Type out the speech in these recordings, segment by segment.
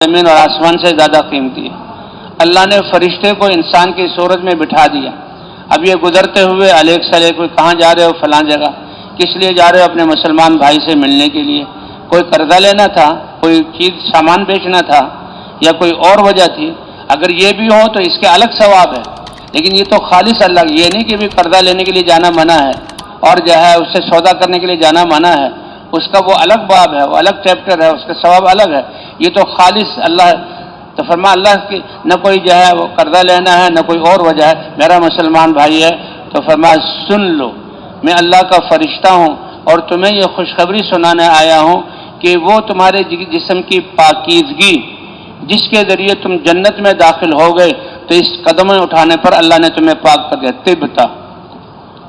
زمین اور آسمان سے زیادہ قیمتی ہے۔ اللہ نے فرشتے کو انسان کی صورت میں بٹھا دیا۔ اب یہ گزرتے ہوئے علیک سلیک کوئی کہاں جا رہے ہو، فلاں جگہ، کس لیے جا رہے ہو؟ اپنے مسلمان بھائی سے ملنے کے لیے۔ کوئی قرضہ لینا تھا، کوئی چیز سامان بیچنا تھا، یا کوئی اور وجہ تھی۔ اگر یہ بھی ہو تو اس کے الگ ثواب ہے، لیکن یہ تو خالص اللہ، یہ نہیں کہ بھی قرضہ لینے کے لیے جانا منع ہے اور جو ہے اس سے سودا کرنے کے لیے جانا منع ہے، اس کا وہ الگ باب ہے، وہ الگ چیپٹر ہے، اس کا ثواب الگ ہے۔ یہ تو خالص اللہ ہے۔ تو فرما اللہ کی نہ کوئی جو ہے وہ قرضہ لینا ہے، نہ کوئی اور وجہ ہے، میرا مسلمان بھائی ہے۔ تو فرما سن لو، میں اللہ کا فرشتہ ہوں اور تمہیں یہ خوشخبری سنانے آیا ہوں کہ وہ تمہارے جسم کی پاکیزگی جس کے ذریعے تم جنت میں داخل ہو گئے، تو اس قدم اٹھانے پر اللہ نے تمہیں پاک کر دیا، طبتا،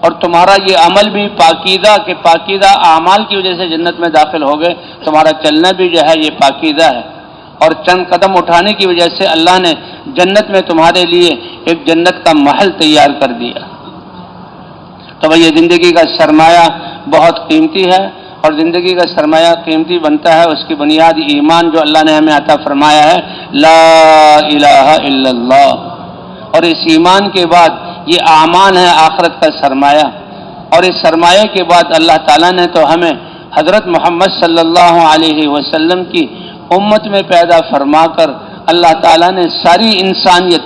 اور تمہارا یہ عمل بھی پاکیزہ کہ پاکیزہ اعمال کی وجہ سے جنت میں داخل ہو گئے، تمہارا چلنا بھی جو ہے یہ پاکیزہ ہے، اور چند قدم اٹھانے کی وجہ سے اللہ نے جنت میں تمہارے لیے ایک جنت کا محل تیار کر دیا۔ تو بھئی یہ زندگی کا سرمایہ بہت قیمتی ہے، اور زندگی کا سرمایہ قیمتی بنتا ہے اس کی بنیاد ایمان جو اللہ نے ہمیں عطا فرمایا ہے، لا الہ الا اللہ، اور اس ایمان کے بعد یہ اعمال ہے آخرت کا سرمایہ، اور اس سرمایہ کے بعد اللہ تعالیٰ نے تو ہمیں حضرت محمد صلی اللہ علیہ وسلم کی امت میں پیدا فرما کر اللہ تعالیٰ نے ساری انسانیت،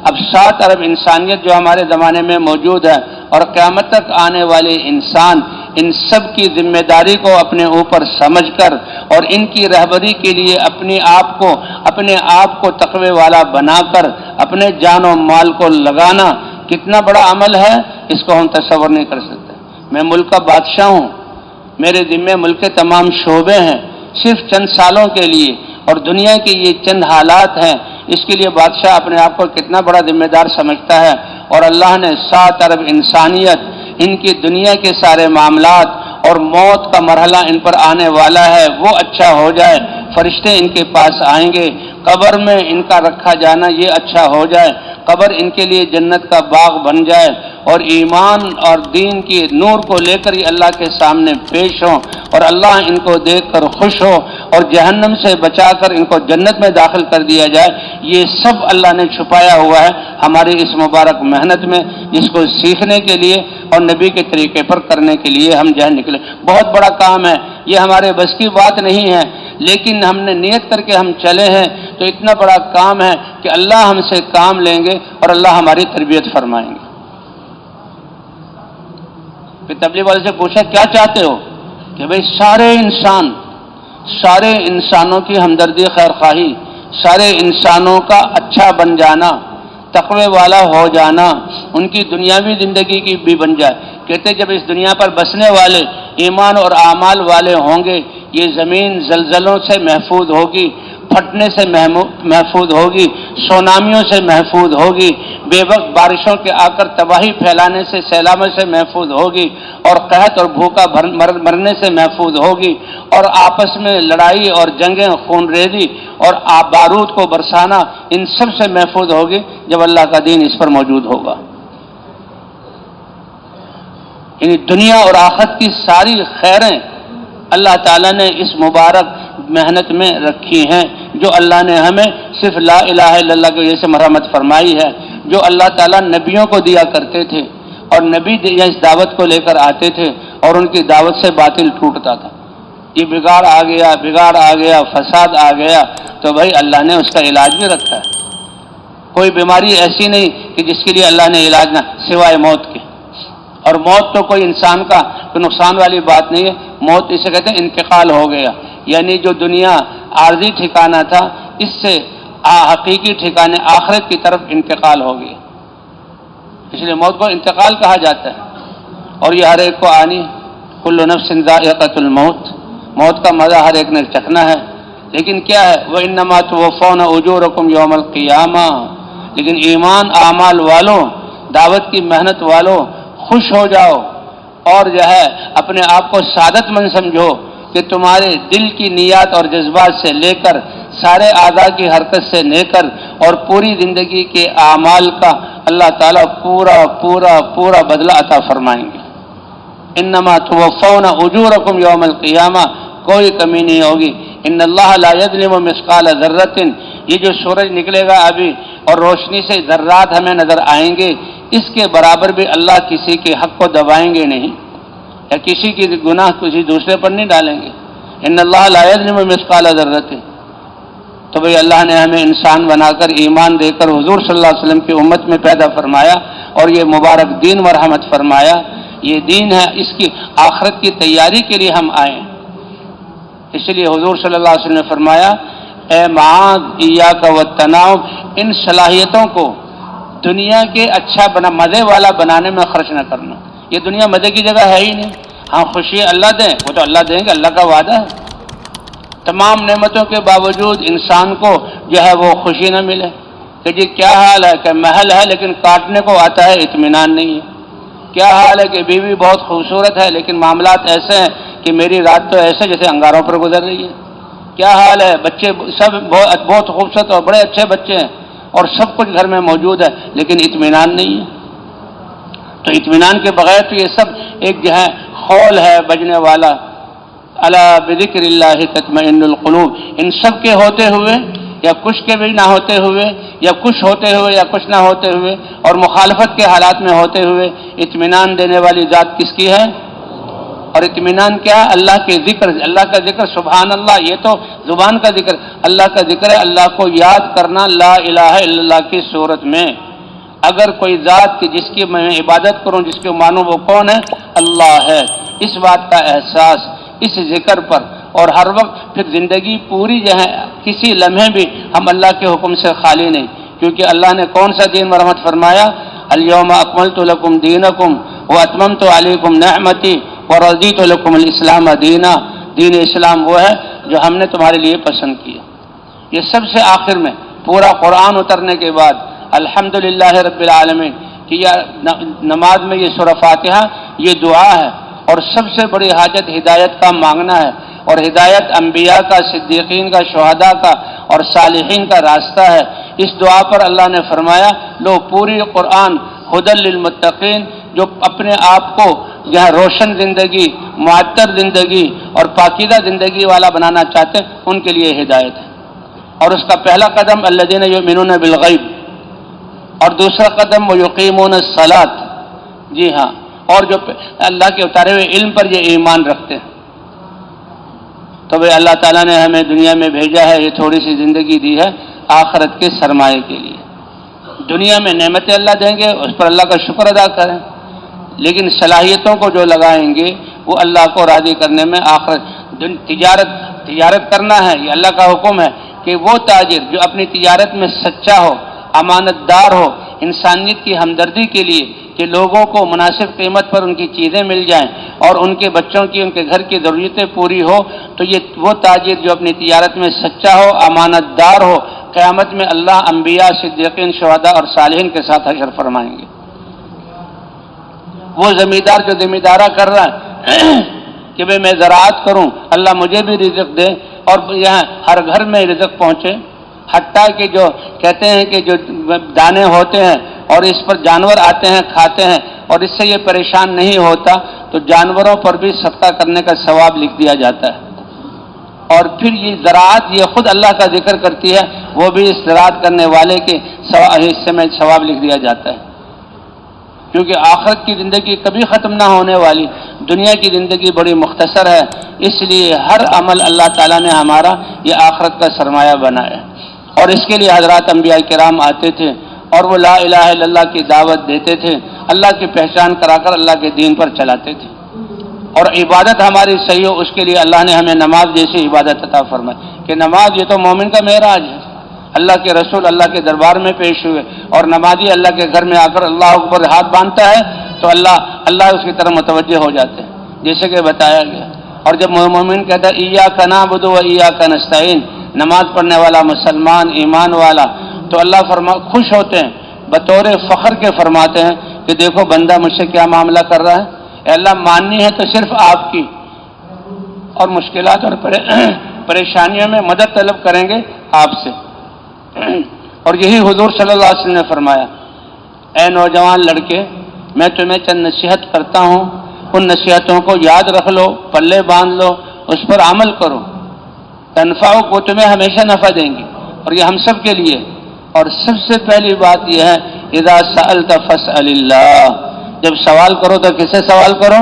اب 7 ارب انسانیت جو ہمارے زمانے میں موجود ہے اور قیامت تک آنے والے انسان، ان سب کی ذمہ داری کو اپنے اوپر سمجھ کر اور ان کی رہبری کے لیے اپنے آپ کو تقوی والا بنا کر اپنے جان و مال کو لگانا کتنا بڑا عمل ہے، اس کو ہم تصور نہیں کر سکتے۔ میں ملک کا بادشاہ ہوں، میرے ذمے ملک کے تمام شعبے ہیں، صرف چند سالوں کے لیے، اور دنیا کے یہ چند حالات ہیں، اس کے لیے بادشاہ اپنے آپ کو کتنا بڑا ذمہ دار سمجھتا ہے، اور اللہ نے 7 ارب انسانیت، ان کی دنیا کے سارے معاملات اور موت کا مرحلہ ان پر آنے والا ہے وہ اچھا ہو جائے، فرشتے ان کے پاس آئیں گے، قبر میں ان کا رکھا جانا یہ اچھا ہو جائے، قبر ان کے لیے جنت کا باغ بن جائے، اور ایمان اور دین کی نور کو لے کر یہ اللہ کے سامنے پیش ہوں، اور اللہ ان کو دیکھ کر خوش ہو اور جہنم سے بچا کر ان کو جنت میں داخل کر دیا جائے۔ یہ سب اللہ نے چھپایا ہوا ہے ہماری اس مبارک محنت میں، جس کو سیکھنے کے لیے اور نبی کے طریقے پر کرنے کے لیے ہم جہاں نکلے۔ بہت بڑا کام ہے، یہ ہمارے بس کی بات نہیں ہے، لیکن ہم نے نیت کر کے ہم چلے ہیں تو اتنا بڑا کام ہے کہ اللہ ہم سے کام لیں گے اور اللہ ہماری تربیت فرمائیں گے۔ پھر تبلیغ والے سے پوچھا کیا چاہتے ہو؟ کہ بھئی سارے انسانوں کی ہمدردی، خیر خواہی، سارے انسانوں کا اچھا بن جانا، تقوی والا ہو جانا، ان کی دنیاوی زندگی کی بھی بن جائے۔ کہتے جب اس دنیا پر بسنے والے ایمان اور اعمال والے ہوں گے، یہ زمین زلزلوں سے محفوظ ہوگی، پھٹنے سے محفوظ ہوگی، سونامیوں سے محفوظ ہوگی، بے وقت بارشوں کے آ کر تباہی پھیلانے سے، سیلابوں سے محفوظ ہوگی، اور قحط اور بھوکا مرنے سے محفوظ ہوگی، اور آپس میں لڑائی اور جنگیں، خون ریزی اور بارود کو برسانا، ان سب سے محفوظ ہوگی جب اللہ کا دین اس پر موجود ہوگا۔ یعنی دنیا اور آخرت کی ساری خیریں اللہ تعالیٰ نے اس مبارک محنت میں رکھی ہیں، جو اللہ نے ہمیں صرف لا الہ الا اللہ کی وجہ سے مرحمت فرمائی ہے، جو اللہ تعالیٰ نبیوں کو دیا کرتے تھے، اور نبی اس دعوت کو لے کر آتے تھے اور ان کی دعوت سے باطل ٹوٹتا تھا۔ یہ بگاڑ آ گیا، فساد آ گیا، تو بھائی اللہ نے اس کا علاج بھی رکھا ہے۔ کوئی بیماری ایسی نہیں کہ جس کے لیے اللہ نے علاج نہ، سوائے موت کے، اور موت تو کوئی انسان کا کوئی نقصان والی بات نہیں ہے۔ موت اسے کہتے ہیں انتقال ہو گیا، یعنی جو دنیا عارضی ٹھکانہ تھا، اس سے حقیقی ٹھکانے آخرت کی طرف انتقال ہو گیا، اس لیے موت کو انتقال کہا جاتا ہے۔ اور یہ ہر ایک کو آنی، کل نفس ذائقۃ الموت، موت کا مزہ ہر ایک نے چکھنا ہے، لیکن کیا ہے وَإِنَّمَا تُوَفَّوْنَ أُجُورَكُمْ يَوْمَ الْقِيَامَةِ، لیکن ایمان اعمال والوں، دعوت کی محنت والوں، خوش ہو جاؤ اور جو ہے اپنے آپ کو سعادت مند سمجھو کہ تمہارے دل کی نیات اور جذبات سے لے کر سارے اعضاء کی حرکت سے لے کر اور پوری زندگی کے اعمال کا اللہ تعالیٰ پورا بدلہ عطا فرمائیں گے۔ انما توفون اجورکم یوم القیامہ، کوئی کمی نہیں ہوگی ان اللہ لا یظلم مثقال ذرۃ، یہ جو سورج نکلے گا ابھی اور روشنی سے ذرات ہمیں نظر آئیں گے، اس کے برابر بھی اللہ کسی کے حق کو دبائیں گے نہیں، یا کسی کی گناہ کسی دوسرے پر نہیں ڈالیں گے۔ ان اللہ لا یظلم مثقال ذرۃ، تو بھئی اللہ نے ہمیں انسان بنا کر ایمان دے کر حضور صلی اللہ علیہ وسلم کی امت میں پیدا فرمایا اور یہ مبارک دین مرحمت فرمایا۔ یہ دین ہے، اس کی آخرت کی تیاری کے لیے ہم آئے ہیں۔ اس لیے حضور صلی اللہ علیہ وسلم نے فرمایا، اے معاذ ایاک والتناؤب، ان صلاحیتوں کو دنیا کے اچھا مزے والا بنانے میں خرچ نہ کرنا۔ یہ دنیا مزے کی جگہ ہے ہی نہیں۔ ہاں خوشی اللہ دیں، وہ تو اللہ دیں گے، اللہ کا وعدہ ہے۔ تمام نعمتوں کے باوجود انسان کو جو ہے وہ خوشی نہ ملے کہ جی کیا حال ہے کہ محل ہے لیکن کاٹنے کو آتا ہے، اطمینان نہیں ہے۔ کیا حال ہے کہ بیوی بہت خوبصورت ہے لیکن معاملات ایسے ہیں کہ میری رات تو ایسے جیسے انگاروں پر گزر رہی ہے۔ کیا حال ہے، بچے سب بہت خوبصورت اور بڑے اچھے بچے ہیں اور سب کچھ گھر میں موجود ہے لیکن اطمینان نہیں ہے۔ تو اطمینان کے بغیر تو یہ سب ایک جو ہے خول ہے بجنے والا، الا بذکر اللہ تطمئن القلوب، ان سب کے ہوتے ہوئے یا کچھ کے بھی نہ ہوتے ہوئے یا کچھ ہوتے ہوئے یا کچھ نہ ہوتے ہوئے اور مخالفت کے حالات میں ہوتے ہوئے اطمینان دینے والی ذات کس کی ہے؟ اور اطمینان کیا ہے؟ اللہ کے ذکر، اللہ کا ذکر، سبحان اللہ، یہ تو زبان کا ذکر، اللہ کا ذکر ہے، اللہ کو یاد کرنا لا الہ الا اللہ کی صورت میں۔ اگر کوئی ذات کی جس کی میں عبادت کروں، جس کو مانوں، وہ کون ہے؟ اللہ ہے۔ اس بات کا احساس اس ذکر پر، اور ہر وقت پھر زندگی پوری جو ہے کسی لمحے بھی ہم اللہ کے حکم سے خالی نہیں، کیونکہ اللہ نے کون سا دین مرحمت فرمایا؟ الیوم اکملت لکم دینکم واتممت علیکم نعمتی ورضیت لکم الاسلام دینا۔ دین اسلام وہ ہے جو ہم نے تمہارے لیے پسند کیا۔ یہ سب سے آخر میں پورا قرآن اترنے کے بعد الحمدللہ رب العالمین کہ یہ نماز میں یہ سورہ فاتحہ یہ دعا ہے، اور سب سے بڑی حاجت ہدایت کا مانگنا ہے، اور ہدایت انبیاء کا، صدیقین کا، شہداء کا اور صالحین کا راستہ ہے۔ اس دعا پر اللہ نے فرمایا، لو پوری قرآن ہدی للمتقین، جو اپنے آپ کو یہاں روشن زندگی، معطر زندگی اور پاکیزہ زندگی والا بنانا چاہتے ہیں، ان کے لیے ہدایت ہے۔ اور اس کا پہلا قدم الذین یؤمنون بالغیب، اور دوسرا قدم ویقیمون الصلاۃ، جی ہاں، اور جو اللہ کے اتارے ہوئے علم پر یہ ایمان رکھتے ہیں۔ تو بھئی اللہ تعالیٰ نے ہمیں دنیا میں بھیجا ہے، یہ تھوڑی سی زندگی دی ہے آخرت کے سرمایے کے لیے۔ دنیا میں نعمتیں اللہ دیں گے، اس پر اللہ کا شکر ادا کریں، لیکن صلاحیتوں کو جو لگائیں گے وہ اللہ کو راضی کرنے میں آخرت تجارت کرنا ہے۔ یہ اللہ کا حکم ہے کہ وہ تاجر جو اپنی تجارت میں سچا ہو، امانت دار ہو، انسانیت کی ہمدردی کے لیے کہ لوگوں کو مناسب قیمت پر ان کی چیزیں مل جائیں اور ان کے بچوں کی، ان کے گھر کی ضرورتیں پوری ہو، تو یہ وہ تاجر جو اپنی تجارت میں سچا ہو، امانت دار ہو، قیامت میں اللہ انبیاء، صدیقین، شہداء اور صالحین کے ساتھ حشر فرمائیں گے۔ وہ زمیندار جو زمیندارہ کر رہا ہے کہ بھئی میں زراعت کروں، اللہ مجھے بھی رزق دے اور یہاں ہر گھر میں رزق پہنچے، حتیٰ کہ جو کہتے ہیں کہ جو دانے ہوتے ہیں اور اس پر جانور آتے ہیں کھاتے ہیں اور اس سے یہ پریشان نہیں ہوتا، تو جانوروں پر بھی صدقہ کرنے کا ثواب لکھ دیا جاتا ہے۔ اور پھر یہ زراعت یہ خود اللہ کا ذکر کرتی ہے، وہ بھی اس زراعت کرنے والے کے حصے میں ثواب لکھ دیا جاتا ہے، کیونکہ آخرت کی زندگی کبھی ختم نہ ہونے والی، دنیا کی زندگی بڑی مختصر ہے، اس لیے ہر عمل اللہ تعالیٰ نے ہمارا یہ آخرت کا سرمایہ بنایا ہے۔ اور اس کے لیے حضرات انبیاء کرام آتے تھے اور وہ لا الہ الا اللہ کی دعوت دیتے تھے، اللہ کی پہچان کرا کر اللہ کے دین پر چلاتے تھے، اور عبادت ہماری صحیح ہو اس کے لیے اللہ نے ہمیں نماز جیسی عبادت عطا فرمائی کہ نماز یہ تو مومن کا معراج ہے۔ اللہ کے رسول اللہ کے دربار میں پیش ہوئے اور نمازی اللہ کے گھر میں آ کر اللہ اکبر ہاتھ باندھتا ہے تو اللہ اس کی طرف متوجہ ہو جاتے ہیں، جیسے کہ بتایا گیا۔ اور جب مومن کہتا ہے ایاک نعبد و ایاک نستعین، نماز پڑھنے والا مسلمان ایمان والا، تو اللہ خوش ہوتے ہیں، بطور فخر کے فرماتے ہیں کہ دیکھو بندہ مجھ سے کیا معاملہ کر رہا ہے، اے اللہ ماننی ہے تو صرف آپ کی، اور مشکلات اور پریشانیوں میں مدد طلب کریں گے آپ سے۔ اور یہی حضور صلی اللہ علیہ وسلم نے فرمایا، اے نوجوان لڑکے، میں تمہیں چند نصیحت کرتا ہوں، ان نصیحتوں کو یاد رکھ لو، پلے باندھ لو، اس پر عمل کرو۔ تنفعک، وہ تمہیں ہمیشہ نفع دیں گی، اور یہ ہم سب کے لیے۔ اور سب سے پہلی بات یہ ہے اذا سألت فاسأل اللہ، جب سوال کرو تو کس سے سوال کرو؟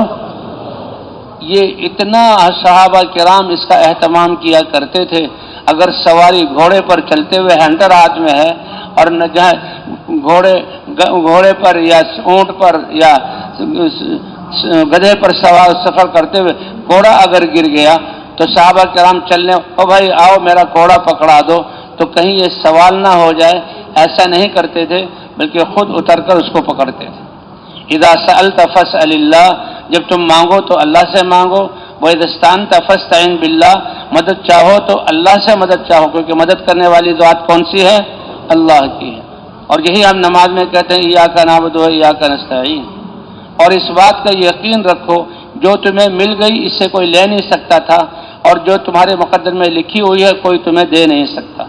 یہ اتنا صحابہ کرام اس کا اہتمام کیا کرتے تھے۔ اگر سواری گھوڑے پر چلتے ہوئے ہنٹر ہاتھ میں ہے اور نہ جائے گھوڑے پر یا اونٹ پر یا گدھے پر سفر کرتے ہوئے گھوڑا اگر گر گیا تو صحابہ کرام چلنے، او بھائی آؤ میرا گھوڑا پکڑا دو، تو کہیں یہ سوال نہ ہو جائے، ایسا نہیں کرتے تھے، بلکہ خود اتر کر اس کو پکڑتے تھے۔ اذا سألت فاسأل اللہ، جب تم مانگو تو اللہ سے مانگو۔ وَإِذَا اسْتَعَنْتَ فَاسْتَعِنْ بِاللَّهِ، مدد چاہو تو اللہ سے مدد چاہو، کیونکہ مدد کرنے والی ذات کون سی ہے؟ اللہ کی ہے۔ اور یہی ہم نماز میں کہتے ہیں ایاک نعبد و ایاک نستعین۔ اور اس بات کا یقین رکھو جو تمہیں مل گئی اس سے کوئی لے نہیں سکتا تھا، اور جو تمہارے مقدر میں لکھی ہوئی ہے کوئی تمہیں دے نہیں سکتا۔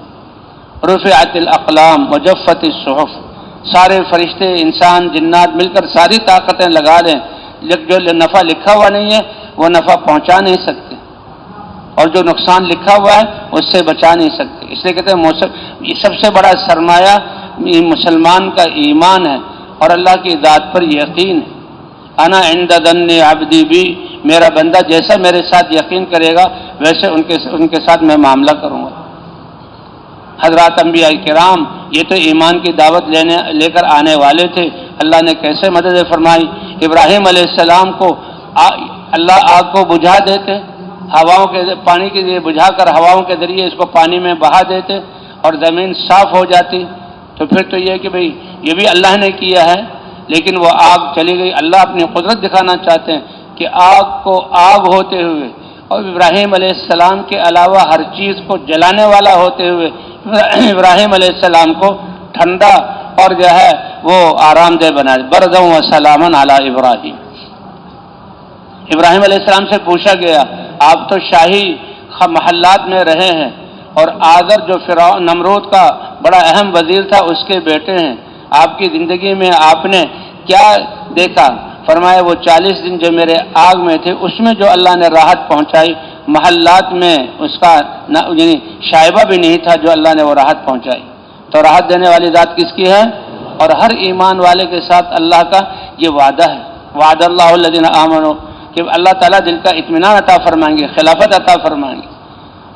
رفعت الاقلام وجفت الصحف، سارے فرشتے انسان جنات مل کر ساری طاقتیں لگا لیں، جو نفع لکھا ہوا نہیں ہے وہ نفع پہنچا نہیں سکتے، اور جو نقصان لکھا ہوا ہے اس سے بچا نہیں سکتے۔ اس لیے کہتے ہیں یہ سب سے بڑا سرمایہ مسلمان کا ایمان ہے اور اللہ کی ذات پر یقین ہے۔ انا عند ظن عبدی بی، میرا بندہ جیسا میرے ساتھ یقین کرے گا ویسے ان کے ساتھ میں معاملہ کروں گا۔ حضرات انبیاء کرام یہ تو ایمان کی دعوت لے کر آنے والے تھے، اللہ نے کیسے مدد فرمائی۔ ابراہیم علیہ السلام کو اللہ آگ کو بجھا دیتے، ہواؤں کے پانی کے ذریعے بجھا کر ہواؤں کے ذریعے اس کو پانی میں بہا دیتے اور زمین صاف ہو جاتی۔ تو پھر تو یہ کہ بھئی یہ بھی اللہ نے کیا ہے، لیکن وہ آگ چلی گئی۔ اللہ اپنی قدرت دکھانا چاہتے ہیں کہ آگ کو آگ ہوتے ہوئے اور ابراہیم علیہ السلام کے علاوہ ہر چیز کو جلانے والا ہوتے ہوئے ابراہیم علیہ السلام کو ٹھنڈا اور جو ہے وہ آرام دہ بنا، بردًا و سلاما علی ابراہیم۔ ابراہیم علیہ السلام سے پوچھا گیا آپ تو شاہی محلات میں رہے ہیں اور آذر جو فرعون نمرود کا بڑا اہم وزیر تھا اس کے بیٹے ہیں، آپ کی زندگی میں آپ نے کیا دیکھا؟ فرمایا وہ 40 دن جو میرے آگ میں تھے اس میں جو اللہ نے راحت پہنچائی، محلات میں اس کا یعنی شائبہ بھی نہیں تھا جو اللہ نے وہ راحت پہنچائی۔ تو راحت دینے والی ذات کس کی ہے؟ اور ہر ایمان والے کے ساتھ اللہ کا یہ وعدہ ہے، وعد اللہ الذین آمنوا، کہ اللہ تعالیٰ دل کا اطمینان عطا فرمائیں گے، خلافت عطا فرمائیں گے۔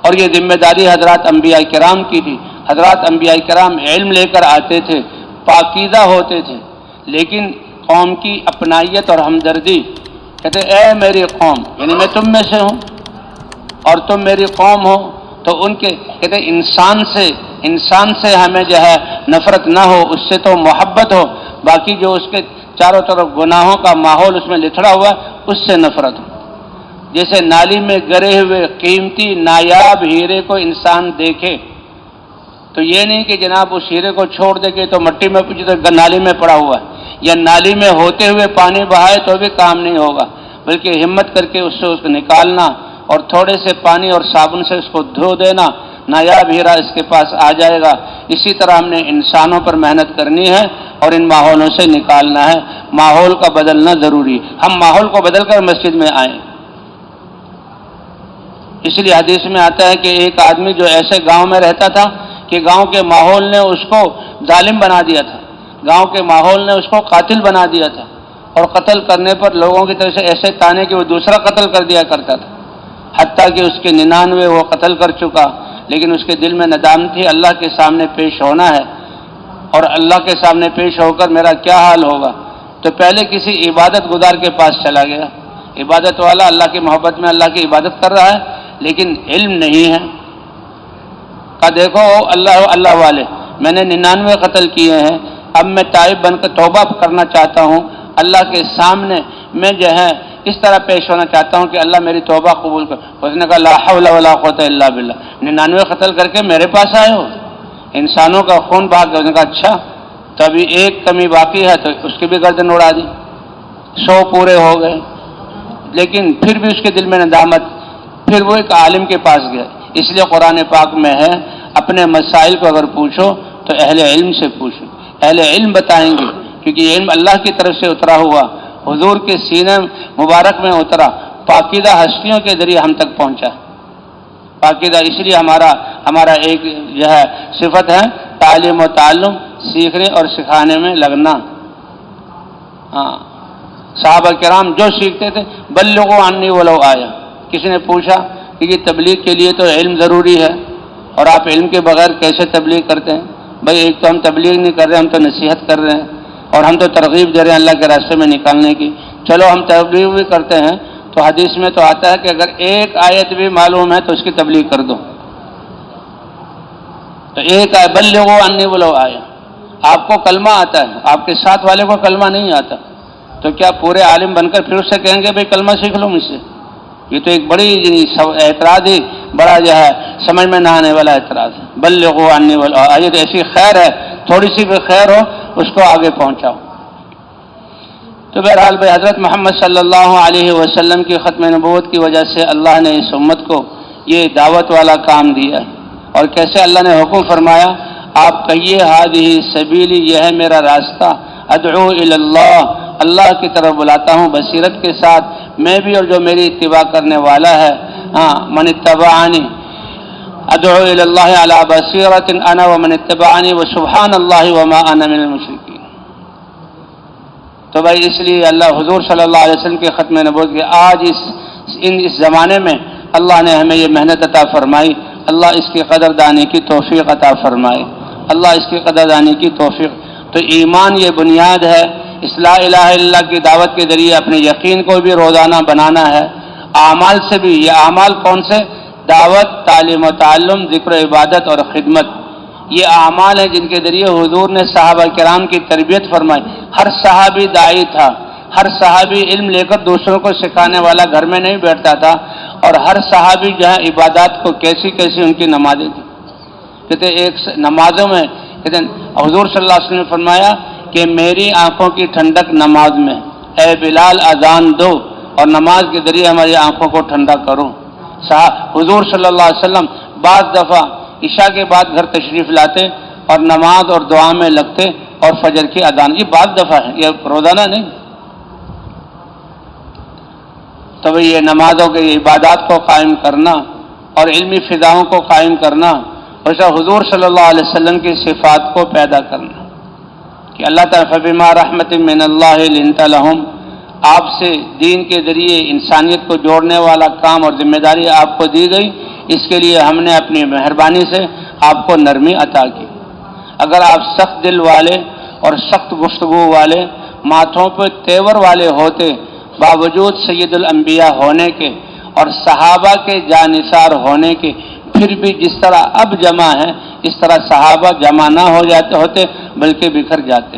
اور یہ ذمہ داری حضرات انبیاء کرام کی تھی۔ حضرات انبیاء کرام علم لے کر آتے تھے، پاکیزہ ہوتے تھے، لیکن قوم کی اپنائیت اور ہمدردی، کہتے اے میری قوم، یعنی میں تم میں سے ہوں اور تم میری قوم ہو، تو ان کے کہتے انسان سے ہمیں جو ہے نفرت نہ ہو، اس سے تو محبت ہو، باقی جو اس کے چاروں طرف گناہوں کا ماحول اس میں لتھڑا ہوا اس سے نفرت ہو۔ جیسے نالی میں گرے ہوئے قیمتی نایاب ہیرے کو انسان دیکھے تو یہ نہیں کہ جناب اس ہیرے کو چھوڑ دے کے تو مٹی میں تو نالی میں پڑا ہوا ہے، یا نالی میں ہوتے ہوئے پانی بہائے تو بھی کام نہیں ہوگا، بلکہ ہمت کر کے اس کو نکالنا اور تھوڑے سے پانی اور صابن سے اس کو دھو دینا، نایاب ہیرا اس کے پاس آ جائے گا۔ اسی طرح ہم نے انسانوں پر محنت کرنی ہے اور ان ماحولوں سے نکالنا ہے۔ ماحول کا بدلنا ضروری ہے، ہم ماحول کو بدل کر مسجد میں آئیں۔ اس لیے حدیث میں آتا ہے کہ ایک آدمی جو ایسے گاؤں میں رہتا تھا کہ گاؤں کے ماحول نے اس کو ظالم بنا دیا تھا، گاؤں کے ماحول نے اس کو قاتل بنا دیا تھا، اور قتل کرنے پر لوگوں کی طرف سے ایسے تانے کہ وہ دوسرا قتل کر دیا کرتا تھا، حتیٰ کہ اس کے 99 وہ قتل کر چکا، لیکن اس کے دل میں ندامت تھی اللہ کے سامنے پیش ہونا ہے، اور اللہ کے سامنے پیش ہو کر میرا کیا حال ہوگا؟ تو پہلے کسی عبادت گزار کے پاس چلا گیا، عبادت والا اللہ کی محبت میں اللہ کی عبادت کر رہا ہے لیکن علم نہیں ہے۔ کہا دیکھو اللہ والے، میں نے 99 قتل کیے ہیں، اب میں تائب بن کر توبہ کرنا چاہتا ہوں، اللہ کے سامنے میں جو ہے اس طرح پیش ہونا چاہتا ہوں کہ اللہ میری توبہ قبول کر۔ اس نے کہا لا حول ولا قوت الا باللہ، 99 قتل کر کے میرے پاس آئے ہو، انسانوں کا خون بہا کے۔ اس نے کہا اچھا تو ابھی ایک کمی باقی ہے، تو اس کی بھی گردن اڑا دی، 100 پورے ہو گئے، لیکن پھر بھی اس کے دل میں ندامت۔ پھر وہ ایک عالم کے پاس گیا، اس لیے قرآن پاک میں ہے اپنے مسائل کو اگر پوچھو تو اہل علم سے پوچھو، اہل علم بتائیں گے، کیونکہ یہ علم اللہ کی طرف سے اترا ہوا، حضور کے سینے مبارک میں اترا، پاکیزہ ہستیوں کے ذریعے ہم تک پہنچا۔ پاکیزہ، اس لیے ہمارا ایک جو ہے صفت ہے تعلیم و تعلم، سیکھنے اور سکھانے میں لگنا۔ ہاں، صحابہ کرام جو سیکھتے تھے بلغوا عنی ولو آیا۔ کسی نے پوچھا کہ یہ تبلیغ کے لیے تو علم ضروری ہے اور آپ علم کے بغیر کیسے تبلیغ کرتے ہیں؟ بھائی ایک تو ہم تبلیغ نہیں کر رہے، ہم تو نصیحت کر رہے ہیں اور ہم تو ترغیب دے رہے ہیں اللہ کے راستے میں نکالنے کی۔ چلو ہم تبلیغ بھی کرتے ہیں تو حدیث میں تو آتا ہے کہ اگر ایک آیت بھی معلوم ہے تو اس کی تبلیغ کر دو۔ تو ایک بلغوا عنی ولو آیا، آپ کو کلمہ آتا ہے، آپ کے ساتھ والے کو کلمہ نہیں آتا، تو کیا پورے عالم بن کر پھر اس سے کہیں گے بھائی کلمہ سیکھ لو مجھ سے؟ یہ تو ایک بڑی اعتراض ہی، بڑا جو ہے سمجھ میں نہ آنے والا اعتراض ہے۔ بلغوا عنی ولو آیا، یہ تو ایسی خیر ہے، تھوڑی سی بھی خیر ہو اس کو آگے پہنچاؤ۔ تو بہرحال بھائی حضرت محمد صلی اللہ علیہ وسلم کی ختم نبوت کی وجہ سے اللہ نے اس امت کو یہ دعوت والا کام دیا، اور کیسے اللہ نے حکم فرمایا، آپ کہیے ہادہ سبیلی، یہ ہے میرا راستہ، ادعو الی اللہ، اللہ کی طرف بلاتا ہوں بصیرت کے ساتھ، میں بھی اور جو میری اتباع کرنے والا ہے۔ ہاں، من اتبعنی ادعو الی اللہ علی بصیرۃ انا ومن اتبعنی وسبحان اللہ وما انا من المشرکین۔ تو بھائی اس لیے اللہ حضور صلی اللہ علیہ وسلم کے ختم نبوت کے آج اس زمانے میں اللہ نے ہمیں یہ محنت عطا فرمائی، اللہ اس کی قدر دانی کی توفیق عطا فرمائے، اللہ اس کی قدر دانی کی توفیق۔ تو ایمان یہ بنیاد ہے، اس لا الہ الا اللہ کی دعوت کے ذریعے اپنے یقین کو بھی روزانہ بنانا ہے، اعمال سے بھی۔ یہ اعمال کون سے؟ دعوت، تعلیم و تعلم، ذکر و عبادت اور خدمت، یہ اعمال ہیں جن کے ذریعے حضور نے صحابہ کرام کی تربیت فرمائی۔ ہر صحابی داعی تھا، ہر صحابی علم لے کر دوسروں کو سکھانے والا گھر میں نہیں بیٹھتا تھا، اور ہر صحابی جو ہے عبادات کو کیسی کیسی ان کی نمازیں تھیں۔ کہتے ایک نمازوں میں کہتے حضور صلی اللہ علیہ وسلم نے فرمایا کہ میری آنکھوں کی ٹھنڈک نماز میں، اے بلال اذان دو اور نماز کے ذریعے ہماری آنکھوں کو ٹھنڈا کرو۔ حضور صلی اللہ علیہ وسلم بعض دفعہ عشاء کے بعد گھر تشریف لاتے اور نماز اور دعا میں لگتے اور فجر کی اذان، یہ بعض دفعہ ہے، یہ روزانہ نہیں۔ تو یہ نمازوں کے عبادات کو قائم کرنا اور علمی فضاؤں کو قائم کرنا، اور حضور صلی اللہ علیہ وسلم کی صفات کو پیدا کرنا کہ اللہ تعالیٰ فبما رحمت من اللہ لنت لہم، آپ سے دین کے ذریعے انسانیت کو جوڑنے والا کام اور ذمہ داری آپ کو دی گئی، اس کے لیے ہم نے اپنی مہربانی سے آپ کو نرمی عطا کی۔ اگر آپ سخت دل والے اور سخت گفتگو والے، ماتھوں پہ تیور والے ہوتے، باوجود سید الانبیاء ہونے کے اور صحابہ کے جانثار ہونے کے، پھر بھی جس طرح اب جمع ہے اس طرح صحابہ جمع نہ ہو جاتے ہوتے بلکہ بکھر جاتے۔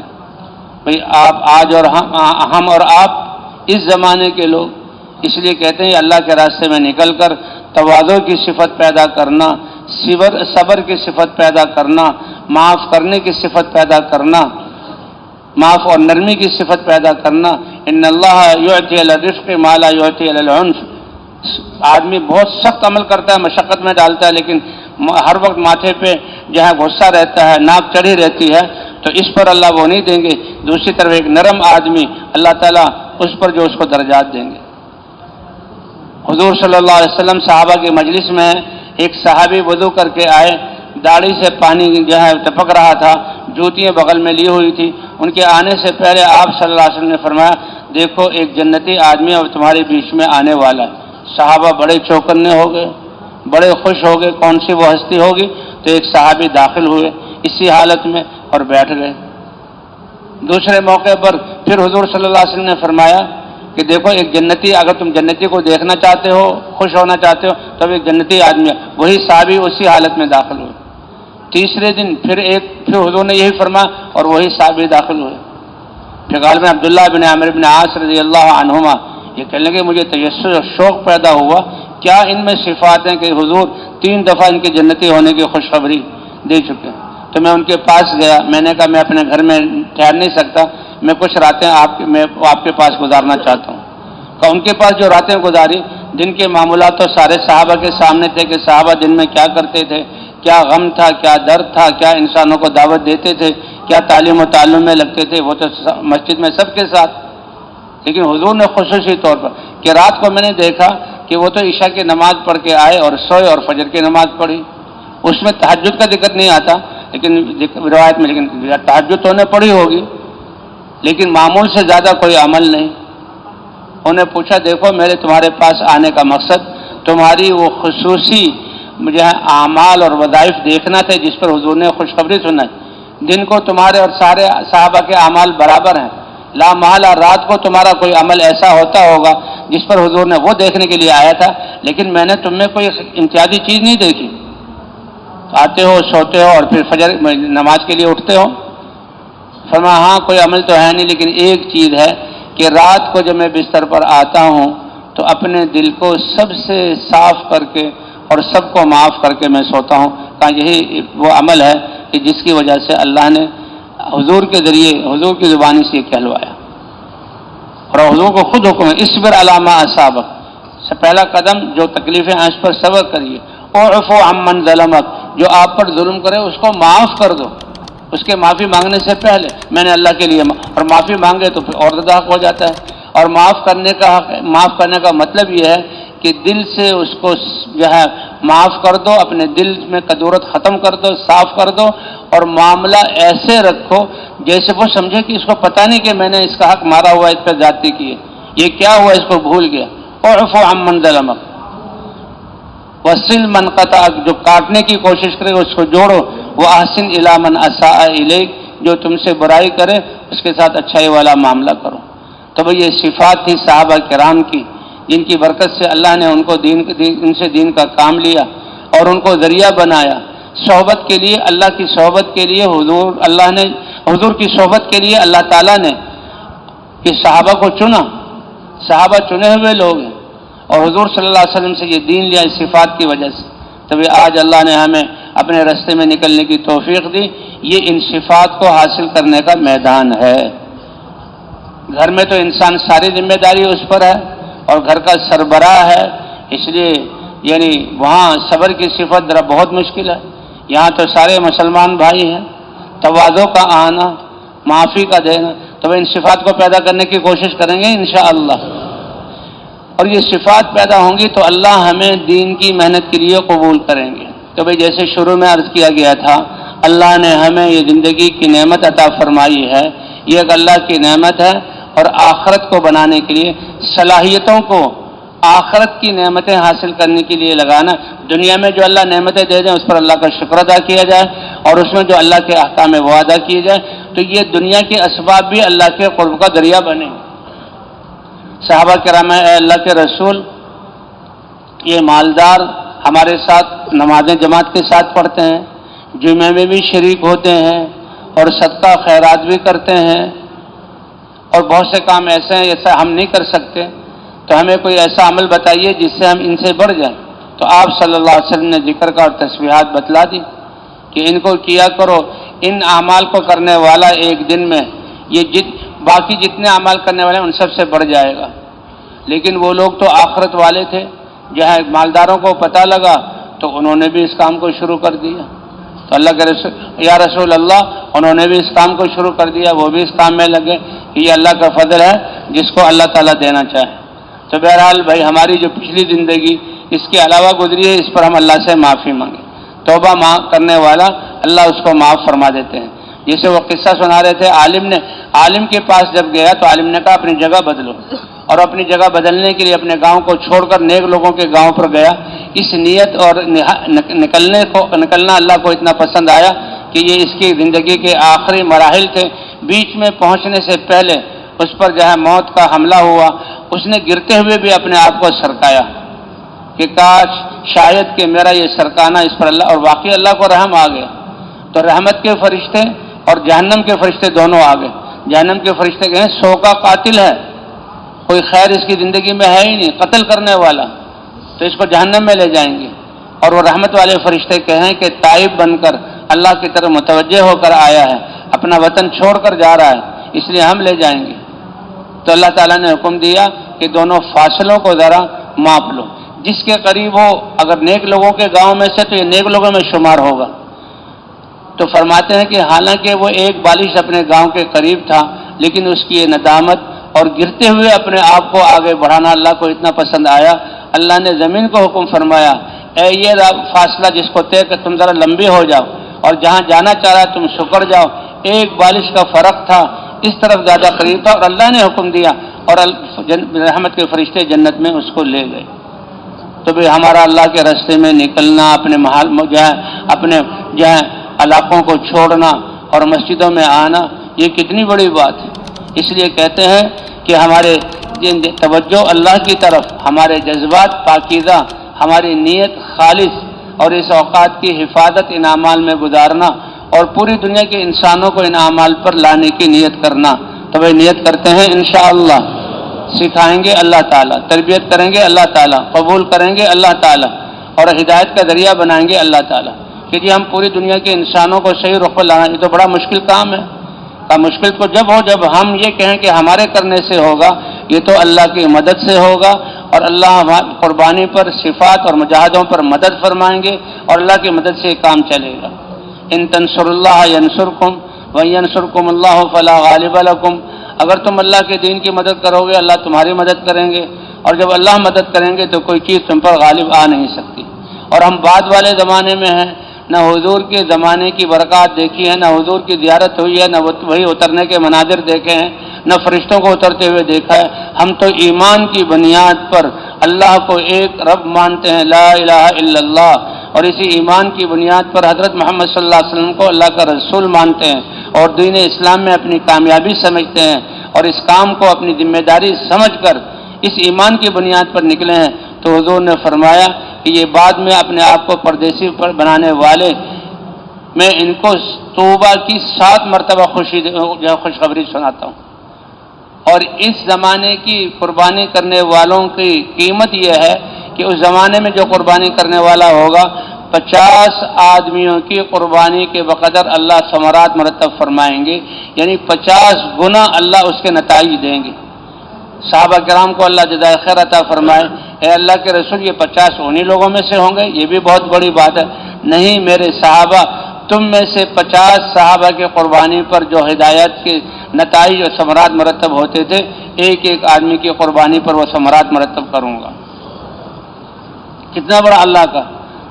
بھئی آپ آج اور ہم اور آپ اس زمانے کے لوگ، اس لیے کہتے ہیں اللہ کے راستے میں نکل کر تواضع کی صفت پیدا کرنا، صبر کی صفت پیدا کرنا، معاف کرنے کی صفت پیدا کرنا، معاف اور نرمی کی صفت پیدا کرنا۔ ان اللہ یعطی علی الرفق ما لا یعطی علی العنف، آدمی بہت سخت عمل کرتا ہے، مشقت میں ڈالتا ہے، لیکن ہر وقت ماتھے پہ جو ہے غصہ رہتا ہے، ناک چڑھی رہتی ہے، تو اس پر اللہ وہ نہیں دیں گے۔ دوسری طرف ایک نرم آدمی اللہ تعالیٰ اس پر جو اس کو درجات دیں گے۔ حضور صلی اللہ علیہ وسلم صحابہ کی مجلس میں ایک صحابی وضو کر کے آئے، داڑھی سے پانی جو ہے ٹپک رہا تھا، جوتیاں بغل میں لی ہوئی تھی۔ ان کے آنے سے پہلے آپ صلی اللہ علیہ وسلم نے فرمایا دیکھو ایک جنتی آدمی اب تمہارے بیچ میں آنے والا ہے۔ صحابہ بڑے چوکنے ہو گئے، بڑے خوش ہو گئے، کون سی وہ ہستی ہوگی؟ تو ایک صحابی داخل ہوئے اسی حالت میں اور بیٹھ گئے۔ دوسرے موقع پر پھر حضور صلی اللہ علیہ وسلم نے فرمایا کہ دیکھو ایک جنتی، اگر تم جنتی کو دیکھنا چاہتے ہو، خوش ہونا چاہتے ہو، تب ایک جنتی آدمی ہے۔ وہی صحابی اسی حالت میں داخل ہوئے۔ تیسرے دن پھر حضور نے یہی فرمایا اور وہی صحابی داخل ہوئے۔ پھر غالباً عبداللہ بن عمرو بن عاص رضی اللہ عنہما یہ کہنے لگے مجھے تجسس اور شوق پیدا ہوا، کیا ان میں صفات ہیں کہ حضور 3 دفعہ ان کے جنتی ہونے کی خوشخبری دے چکے ہیں؟ تو میں ان کے پاس گیا، میں نے کہا میں اپنے گھر میں ٹھہر نہیں سکتا، میں کچھ راتیں میں آپ کے پاس گزارنا چاہتا ہوں۔ کہ ان کے پاس جو راتیں گزاری، جن کے معاملات تو سارے صحابہ کے سامنے تھے کہ صحابہ دن میں کیا کرتے تھے، کیا غم تھا، کیا درد تھا، کیا انسانوں کو دعوت دیتے تھے، کیا تعلیم و تعلم میں لگتے تھے، وہ تو مسجد میں سب کے ساتھ، لیکن حضور نے خصوصی طور پر کہ رات کو میں نے دیکھا کہ کہ وہ تو عشاء کی نماز پڑھ کے آئے اور سوئے اور فجر کی نماز پڑھی، اس میں تہجد کا ذکر نہیں آتا، لیکن روایت میں، لیکن تہجد تو انہیں پڑھی ہوگی، لیکن معمول سے زیادہ کوئی عمل نہیں۔ انہیں پوچھا دیکھو میرے تمہارے پاس آنے کا مقصد تمہاری وہ خصوصی مجھے اعمال اور وظائف دیکھنا تھے جس پر حضور نے خوشخبری سنائی۔ دن کو تمہارے اور سارے صحابہ کے اعمال برابر ہیں، لا محالہ رات کو تمہارا کوئی عمل ایسا ہوتا ہوگا جس پر حضور نے وہ دیکھنے کے لیے آیا تھا، لیکن میں نے تم میں کوئی امتیازی چیز نہیں دیکھی۔ آتے ہو، سوتے ہو اور پھر فجر نماز کے لیے اٹھتے ہو۔ فرمایا ہاں کوئی عمل تو ہے نہیں، لیکن ایک چیز ہے کہ رات کو جب میں بستر پر آتا ہوں تو اپنے دل کو سب سے صاف کر کے اور سب کو معاف کر کے میں سوتا ہوں۔ کہا یہی وہ عمل ہے کہ جس کی وجہ سے اللہ نے حضور کے ذریعے، حضور کی زبانی سے یہ کہلوایا، اور حضور کو خود حکم ہے اصبر علی ما اصابک، سے پہلا قدم جو تکلیفیں ہیں اس پر صبر کریے، اعفو عمن ظلمک، جو آپ پر ظلم کرے اس کو معاف کر دو، اس کے معافی مانگنے سے پہلے میں نے اللہ کے لیے، اور معافی مانگے تو پھر اور زیادہ حق ہو جاتا ہے۔ اور معاف کرنے کا مطلب یہ ہے کہ دل سے اس کو جو ہے معاف کر دو، اپنے دل میں کدورت ختم کر دو، صاف کر دو، اور معاملہ ایسے رکھو جیسے وہ سمجھے کہ اس کو پتہ نہیں کہ میں نے اس کا حق مارا ہوا، اس پہ زیادتی کی ہے، یہ کیا ہوا اس کو بھول گیا۔ اعفو عمن ظلمک وصل من قطعک، جو کاٹنے کی کوشش کرے اس کو جوڑو، واحسن الی من اساء الیک، جو تم سے برائی کرے اس کے ساتھ اچھائی والا معاملہ کرو۔ تو بھئی یہ صفات تھی صحابہ کرام کی، جن کی برکت سے اللہ نے ان کو ان سے دین کا کام لیا اور ان کو ذریعہ بنایا صحبت کے لیے، اللہ کی صحبت کے لیے۔ حضور کی صحبت کے لیے اللہ تعالیٰ نے کہ صحابہ کو چنا، صحابہ چنے ہوئے لوگ ہیں، اور حضور صلی اللہ علیہ وسلم سے یہ دین لیا اس صفات کی وجہ سے، تبھی آج اللہ نے ہمیں اپنے راستے میں نکلنے کی توفیق دی۔ یہ ان صفات کو حاصل کرنے کا میدان ہے۔ گھر میں تو انسان ساری ذمہ داری اس پر ہے اور گھر کا سربراہ ہے، اس لیے یعنی وہاں صبر کی صفت ذرا بہت مشکل ہے۔ یہاں تو سارے مسلمان بھائی ہیں، تواضع کا آنا، معافی کا دینا، تو وہ ان صفات کو پیدا کرنے کی کوشش کریں گے انشاءاللہ، اور یہ صفات پیدا ہوں گی تو اللہ ہمیں دین کی محنت کے لیے قبول کریں گے۔ تو بھئی جیسے شروع میں عرض کیا گیا تھا، اللہ نے ہمیں یہ زندگی کی نعمت عطا فرمائی ہے، یہ ایک اللہ کی نعمت ہے، اور آخرت کو بنانے کے لیے صلاحیتوں کو آخرت کی نعمتیں حاصل کرنے کے لیے لگانا۔ دنیا میں جو اللہ نعمتیں دے دیں اس پر اللہ کا شکر ادا کیا جائے، اور اس میں جو اللہ کے احکام وہ ادا کیے جائے، تو یہ دنیا کے اسباب بھی اللہ کے قرب کا ذریعہ بنے۔ صحابہ کرام اے اللہ کے رسول، یہ مالدار ہمارے ساتھ نمازیں جماعت کے ساتھ پڑھتے ہیں، جمعے میں بھی شریک ہوتے ہیں، اور صدقہ خیرات بھی کرتے ہیں، اور بہت سے کام ایسے ہیں جیسا ہم نہیں کر سکتے، تو ہمیں کوئی ایسا عمل بتائیے جس سے ہم ان سے بڑھ جائیں۔ تو آپ صلی اللہ علیہ وسلم نے ذکر کا اور تسبیحات بتلا دی کہ ان کو کیا کرو، ان اعمال کو کرنے والا ایک دن میں یہ باقی جتنے اعمال کرنے والے ہیں ان سب سے بڑھ جائے گا۔ لیکن وہ لوگ تو آخرت والے تھے، جہاں مالداروں کو پتہ لگا تو انہوں نے بھی اس کام کو شروع کر دیا۔ تو اللہ کے رسول یا رسول اللہ، انہوں نے بھی اس کام کو شروع کر دیا، وہ بھی اس کام میں لگے، کہ یہ اللہ کا فضل ہے جس کو اللہ تعالیٰ دینا چاہے۔ تو بہرحال بھائی ہماری جو پچھلی زندگی اس کے علاوہ گزری ہے، اس پر ہم اللہ سے معافی مانگیں۔ توبہ کرنے والا اللہ اس کو معاف فرما دیتے ہیں۔ جیسے وہ قصہ سنا رہے تھے، عالم کے پاس جب گیا تو عالم نے کہا اپنی جگہ بدلو، اور اپنی جگہ بدلنے کے لیے اپنے گاؤں کو چھوڑ کر نیک لوگوں کے گاؤں پر گیا۔ اس نیت اور نکلنا اللہ کو اتنا پسند آیا کہ یہ اس کی زندگی کے آخری مراحل تھے۔ بیچ میں پہنچنے سے پہلے اس پر جو ہے موت کا حملہ ہوا، اس نے گرتے ہوئے بھی اپنے آپ کو سرکایا کہ کاش شاید کہ میرا یہ سرکانا اس پر اللہ، اور واقعی اللہ کو رحم آ گیا۔ تو رحمت کے فرشتے اور جہنم کے فرشتے دونوں آ گئے۔ جہنم کے فرشتے کہیں 100 کا قاتل ہے، کوئی خیر اس کی زندگی میں ہے ہی نہیں، قتل کرنے والا، تو اس کو جہنم میں لے جائیں گے۔ اور وہ رحمت والے فرشتے کہیں کہ تائب بن کر اللہ کی طرف متوجہ ہو کر آیا ہے، اپنا وطن چھوڑ کر جا رہا ہے، اس لیے ہم لے جائیں گے۔ تو اللہ تعالیٰ نے حکم دیا کہ دونوں فاصلوں کو ذرا ماپ لو، جس کے قریب ہو، اگر نیک لوگوں کے گاؤں میں سے تو یہ نیک لوگوں میں شمار ہوگا۔ تو فرماتے ہیں کہ حالانکہ وہ ایک بالش اپنے گاؤں کے قریب تھا، لیکن اس کی یہ ندامت اور گرتے ہوئے اپنے آپ کو آگے بڑھانا اللہ کو اتنا پسند آیا، اللہ نے زمین کو حکم فرمایا، اے یہ فاصلہ جس کو طے کہ تم ذرا لمبے ہو جاؤ، اور جہاں جانا چاہ رہا تم سکڑ جاؤ، ایک بالش کا فرق تھا، اس طرف زیادہ قریب تھا، اور اللہ نے حکم دیا اور رحمت کے فرشتے جنت میں اس کو لے گئے۔ تو بھی ہمارا اللہ کے راستے میں نکلنا، اپنے محل اپنے علاقوں کو چھوڑنا اور مسجدوں میں آنا، یہ کتنی بڑی بات ہے۔ اس لیے کہتے ہیں کہ ہمارے توجہ اللہ کی طرف، ہمارے جذبات پاکیزہ، ہماری نیت خالص، اور اس اوقات کی حفاظت ان اعمال میں گزارنا، اور پوری دنیا کے انسانوں کو ان اعمال پر لانے کی نیت کرنا۔ تو وہ نیت کرتے ہیں انشاءاللہ، سکھائیں گے اللہ تعالیٰ، تربیت کریں گے اللہ تعالیٰ، قبول کریں گے اللہ تعالیٰ، اور ہدایت کا ذریعہ بنائیں گے اللہ تعالیٰ، کہ جی ہم پوری دنیا کے انسانوں کو صحیح رخ پر لانا، یہ تو بڑا مشکل کام ہے۔ مشکل تو جب ہم یہ کہیں کہ ہمارے کرنے سے ہوگا، یہ تو اللہ کی مدد سے ہوگا، اور اللہ ہماری قربانی پر، صفات اور مجاہدوں پر مدد فرمائیں گے، اور اللہ کی مدد سے یہ کام چلے گا۔ ان تنصر اللہ ینصرکم وینصرکم اللہ فلا غالب لکم، اگر تم اللہ کے دین کی مدد کرو گے اللہ تمہاری مدد کریں گے، اور جب اللہ مدد کریں گے تو کوئی چیز تم پر غالب آ نہیں سکتی۔ اور ہم بعد والے زمانے میں ہیں، نہ حضور کے زمانے کی برکات دیکھی ہے، نہ حضور کی زیارت ہوئی ہے، نہ وہی اترنے کے مناظر دیکھے ہیں، نہ فرشتوں کو اترتے ہوئے دیکھا ہے۔ ہم تو ایمان کی بنیاد پر اللہ کو ایک رب مانتے ہیں، لا الہ الا اللہ، اور اسی ایمان کی بنیاد پر حضرت محمد صلی اللہ علیہ وسلم کو اللہ کا رسول مانتے ہیں، اور دین اسلام میں اپنی کامیابی سمجھتے ہیں، اور اس کام کو اپنی ذمہ داری سمجھ کر اس ایمان کی بنیاد پر نکلے ہیں۔ تو حضور نے فرمایا کہ یہ بعد میں اپنے آپ کو پردیسی بنانے والے، میں ان کو توبہ کی 7 مرتبہ خوشخبری سناتا ہوں، اور اس زمانے کی قربانی کرنے والوں کی قیمت یہ ہے کہ اس زمانے میں جو قربانی کرنے والا ہوگا 50 آدمیوں کی قربانی کے بقدر اللہ ثمرات مرتب فرمائیں گے، یعنی 50 گنا اللہ اس کے نتائج دیں گے۔ صحابہ کرام کو اللہ جزائے خیر عطا فرمائے، اے اللہ کے رسول یہ 50 انہی لوگوں میں سے ہوں گے؟ یہ بھی بہت بڑی بات ہے۔ نہیں میرے صحابہ، تم میں سے 50 صحابہ کے قربانی پر جو ہدایت کے نتائج اور ثمرات مرتب ہوتے تھے، ایک ایک آدمی کی قربانی پر وہ ثمرات مرتب کروں گا۔ کتنا بڑا اللہ کا۔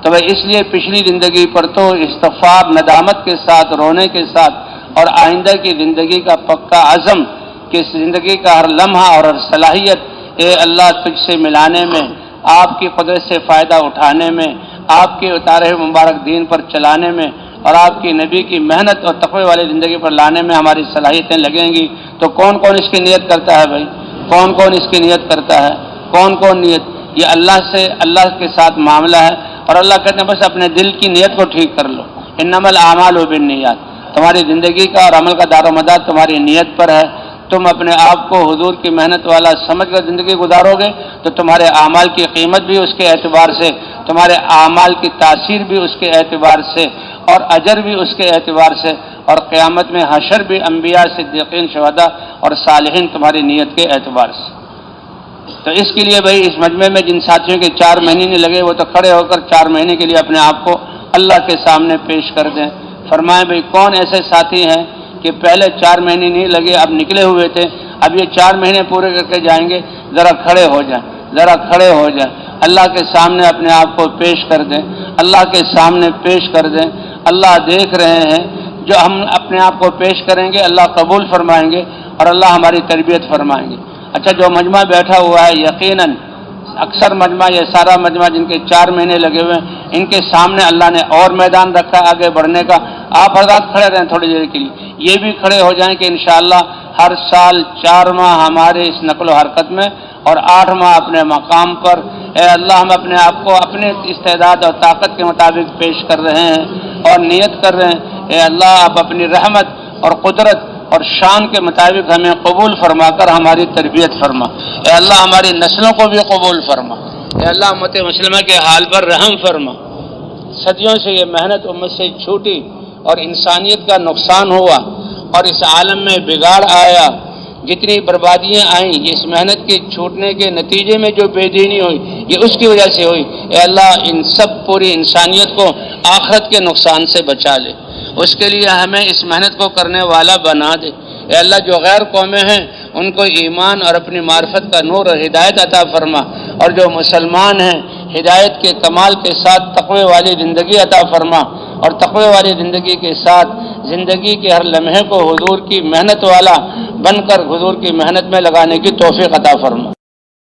تو بھائی اس لیے پچھلی زندگی پر تو استغفار، ندامت کے ساتھ، رونے کے ساتھ، اور آئندہ کی زندگی کا پکا عزم کہ اس زندگی کا ہر لمحہ اور ہر صلاحیت اے اللہ تجھ سے ملانے میں، آپ کی قدرت سے فائدہ اٹھانے میں، آپ کے اتارے مبارک دین پر چلانے میں، اور آپ کی نبی کی محنت اور تقوی والی زندگی پر لانے میں ہماری صلاحیتیں لگیں گی۔ تو کون کون اس کی نیت کرتا ہے بھائی؟ کون کون اس کی نیت کرتا ہے؟ کون کون نیت؟ یہ اللہ کے ساتھ معاملہ ہے، اور اللہ کہتے ہیں بس اپنے دل کی نیت کو ٹھیک کر لو، انما الاعمال بالنیات۔ تمہاری زندگی کا اور عمل کا دار و مدار تمہاری نیت پر ہے۔ تم اپنے آپ کو حضور کی محنت والا سمجھ کر زندگی گزارو گے تو تمہارے اعمال کی قیمت بھی اس کے اعتبار سے، تمہارے اعمال کی تاثیر بھی اس کے اعتبار سے، اور اجر بھی اس کے اعتبار سے، اور قیامت میں حشر بھی انبیاء، صدیقین، شہداء اور صالحین تمہاری نیت کے اعتبار سے۔ تو اس کے لیے بھائی اس مجمع میں جن ساتھیوں کے 4 مہینے نہیں لگے وہ تو کھڑے ہو کر 4 مہینے کے لیے اپنے آپ کو اللہ کے سامنے پیش کر دیں۔ فرمائیں بھائی کون ایسے ساتھی ہیں کہ پہلے 4 مہینے نہیں لگے، اب نکلے ہوئے تھے، اب یہ 4 مہینے پورے کر کے جائیں گے؟ ذرا کھڑے ہو جائیں، ذرا کھڑے ہو جائیں، اللہ کے سامنے اپنے آپ کو پیش کر دیں، اللہ کے سامنے پیش کر دیں۔ اللہ دیکھ رہے ہیں، جو ہم اپنے آپ کو پیش کریں گے اللہ قبول فرمائیں گے، اور اللہ ہماری تربیت فرمائیں گے۔ اچھا جو مجمع بیٹھا ہوا ہے، یقیناً اکثر مجمع، یہ سارا مجمع جن کے 4 مہینے لگے ہوئے ہیں، ان کے سامنے اللہ نے اور میدان رکھا ہے آگے بڑھنے کا۔ آپ حضرات کھڑے رہیں تھوڑی دیر کے لیے، یہ بھی کھڑے ہو جائیں کہ انشاءاللہ ہر سال 4 ماہ ہمارے اس نقل و حرکت میں، اور 8 ماہ اپنے مقام پر، اے اللہ ہم اپنے آپ کو اپنے استعداد اور طاقت کے مطابق پیش کر رہے ہیں اور نیت کر رہے ہیں، اے اللہ آپ اپنی رحمت اور قدرت اور شان کے مطابق ہمیں قبول فرما کر ہماری تربیت فرما، اے اللہ ہماری نسلوں کو بھی قبول فرما، اے اللہ امت مسلمہ کے حال پر رحم فرما۔ صدیوں سے یہ محنت امت سے چھوٹی اور انسانیت کا نقصان ہوا اور اس عالم میں بگاڑ آیا، جتنی بربادیاں آئیں یہ اس محنت کے چھوٹنے کے نتیجے میں جو بے دینی ہوئی یہ اس کی وجہ سے ہوئی۔ اے اللہ ان سب پوری انسانیت کو آخرت کے نقصان سے بچا لے، اس کے لیے ہمیں اس محنت کو کرنے والا بنا دے۔ اے اللہ جو غیر قومیں ہیں ان کو ایمان اور اپنی معرفت کا نور اور ہدایت عطا فرما، اور جو مسلمان ہیں ہدایت کے کمال کے ساتھ تقوی والی زندگی عطا فرما، اور تقوی والی زندگی کے ساتھ زندگی کے ہر لمحے کو حضور کی محنت والا بن کر حضور کی محنت میں لگانے کی توفیق عطا فرما۔